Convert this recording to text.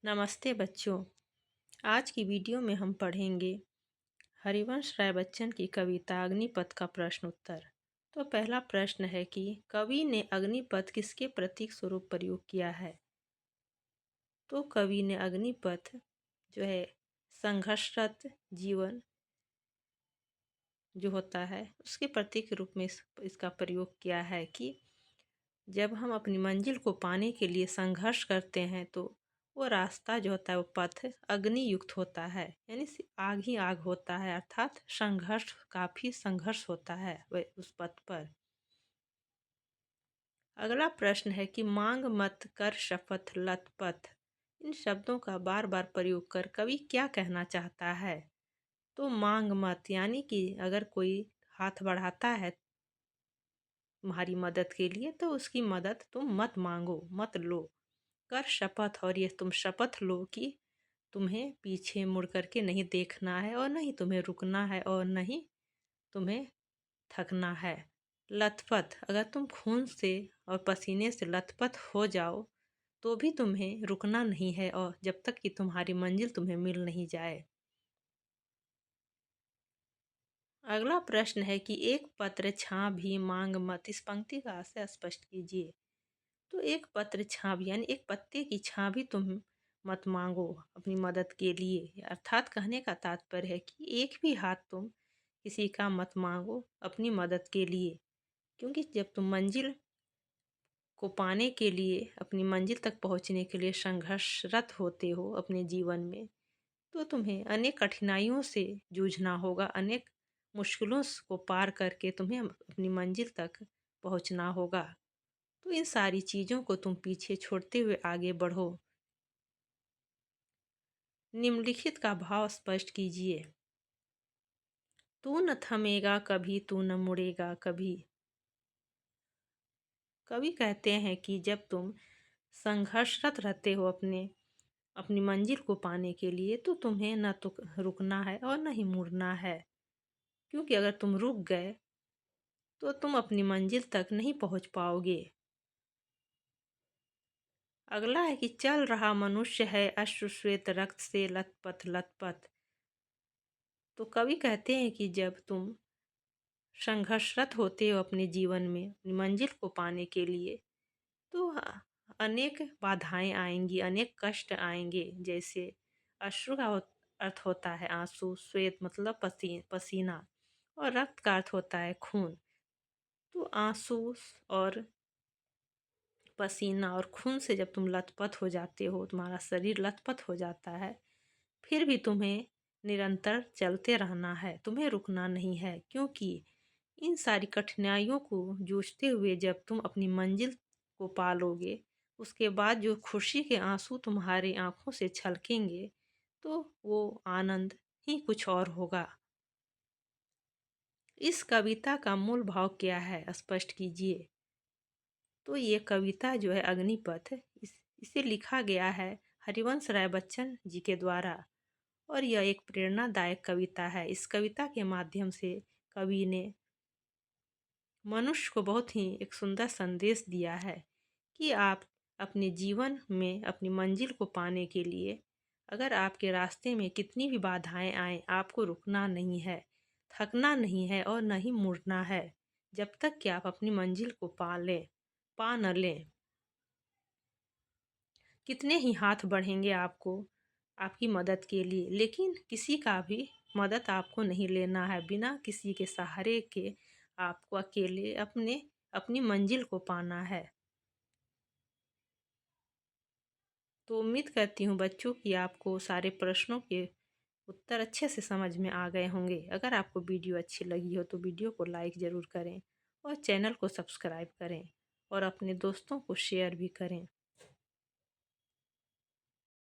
नमस्ते बच्चों। आज की वीडियो में हम पढ़ेंगे हरिवंश राय बच्चन की कविता अग्निपथ का प्रश्न उत्तर। तो पहला प्रश्न है कि कवि ने अग्निपथ किसके प्रतीक स्वरूप प्रयोग किया है। तो कवि ने अग्निपथ जो है संघर्षरत जीवन जो होता है उसके प्रतीक रूप में इसका प्रयोग किया है कि जब हम अपनी मंजिल को पाने के लिए संघर्ष करते हैं तो वो रास्ता जो होता है वो पथ अग्नि युक्त होता है, यानी आग ही आग होता है, अर्थात संघर्ष, काफ़ी संघर्ष होता है वह उस पथ पर। अगला प्रश्न है कि मांग मत कर शपथ लतपथ, इन शब्दों का बार बार प्रयोग कर कवि क्या कहना चाहता है। तो मांग मत यानी कि अगर कोई हाथ बढ़ाता है तुम्हारी मदद के लिए तो उसकी मदद तुम मत मांगो, मत लो। कर शपथ, और ये तुम शपथ लो कि तुम्हें पीछे मुड़ करके नहीं देखना है और नहीं तुम्हें रुकना है और नहीं तुम्हें थकना है। लथपथ, अगर तुम खून से और पसीने से लथपथ हो जाओ तो भी तुम्हें रुकना नहीं है और जब तक कि तुम्हारी मंजिल तुम्हें मिल नहीं जाए। अगला प्रश्न है कि एक पत्र छां भी मांग मत, इस पंक्ति का आशय स्पष्ट कीजिए। तो एक पत्र छां भी यानी एक पत्ते की छां भी तुम मत मांगो अपनी मदद के लिए, अर्थात कहने का तात्पर्य है कि एक भी हाथ तुम किसी का मत मांगो अपनी मदद के लिए, क्योंकि जब तुम मंजिल को पाने के लिए, अपनी मंजिल तक पहुंचने के लिए संघर्षरत होते हो अपने जीवन में, तो तुम्हें अनेक कठिनाइयों से जूझना होगा, अनेक मुश्किलों को पार करके तुम्हें अपनी मंजिल तक पहुंचना होगा। तो इन सारी चीज़ों को तुम पीछे छोड़ते हुए आगे बढ़ो। निम्नलिखित का भाव स्पष्ट कीजिए। तू न थमेगा कभी, तू न मुड़ेगा कभी। कवि कहते हैं कि जब तुम संघर्षरत रहते हो अपनी मंजिल को पाने के लिए तो तुम्हें न तो रुकना है और न ही मुड़ना है, क्योंकि अगर तुम रुक गए तो तुम अपनी मंजिल तक नहीं पहुंच पाओगे। अगला है कि चल रहा मनुष्य है अश्रु श्वेत रक्त से लथपथ लथपथ। तो कवि कहते हैं कि जब तुम संघर्षरत होते हो अपने जीवन में अपनी मंजिल को पाने के लिए तो अनेक बाधाएं आएंगी, अनेक कष्ट आएंगे। जैसे अश्रु का अर्थ होता है आंसू, श्वेत मतलब पसीना, और रक्त का अर्थ होता है खून। तो आंसू और पसीना और खून से जब तुम लथपथ हो जाते हो, तुम्हारा शरीर लथपथ हो जाता है, फिर भी तुम्हें निरंतर चलते रहना है, तुम्हें रुकना नहीं है, क्योंकि इन सारी कठिनाइयों को जूझते हुए जब तुम अपनी मंजिल को पालोगे, उसके बाद जो खुशी के आंसू तुम्हारी आंखों से छलकेंगे तो वो आनंद ही कुछ और होगा। इस कविता का मूल भाव क्या है स्पष्ट कीजिए। तो ये कविता जो है अग्निपथ, इसे लिखा गया है हरिवंश राय बच्चन जी के द्वारा, और यह एक प्रेरणादायक कविता है। इस कविता के माध्यम से कवि ने मनुष्य को बहुत ही एक सुंदर संदेश दिया है कि आप अपने जीवन में अपनी मंजिल को पाने के लिए अगर आपके रास्ते में कितनी भी बाधाएं आएं, आपको रुकना नहीं है, थकना नहीं है और न ही मुड़ना है, जब तक कि आप अपनी मंजिल को पा न लें। कितने ही हाथ बढ़ेंगे आपकी मदद के लिए, लेकिन किसी का भी मदद आपको नहीं लेना है, बिना किसी के सहारे के आपको अकेले अपनी मंजिल को पाना है। तो उम्मीद करती हूँ बच्चों कि आपको सारे प्रश्नों के उत्तर अच्छे से समझ में आ गए होंगे। अगर आपको वीडियो अच्छी लगी हो तो वीडियो को लाइक ज़रूर करें और चैनल को सब्सक्राइब करें और अपने दोस्तों को शेयर भी करें।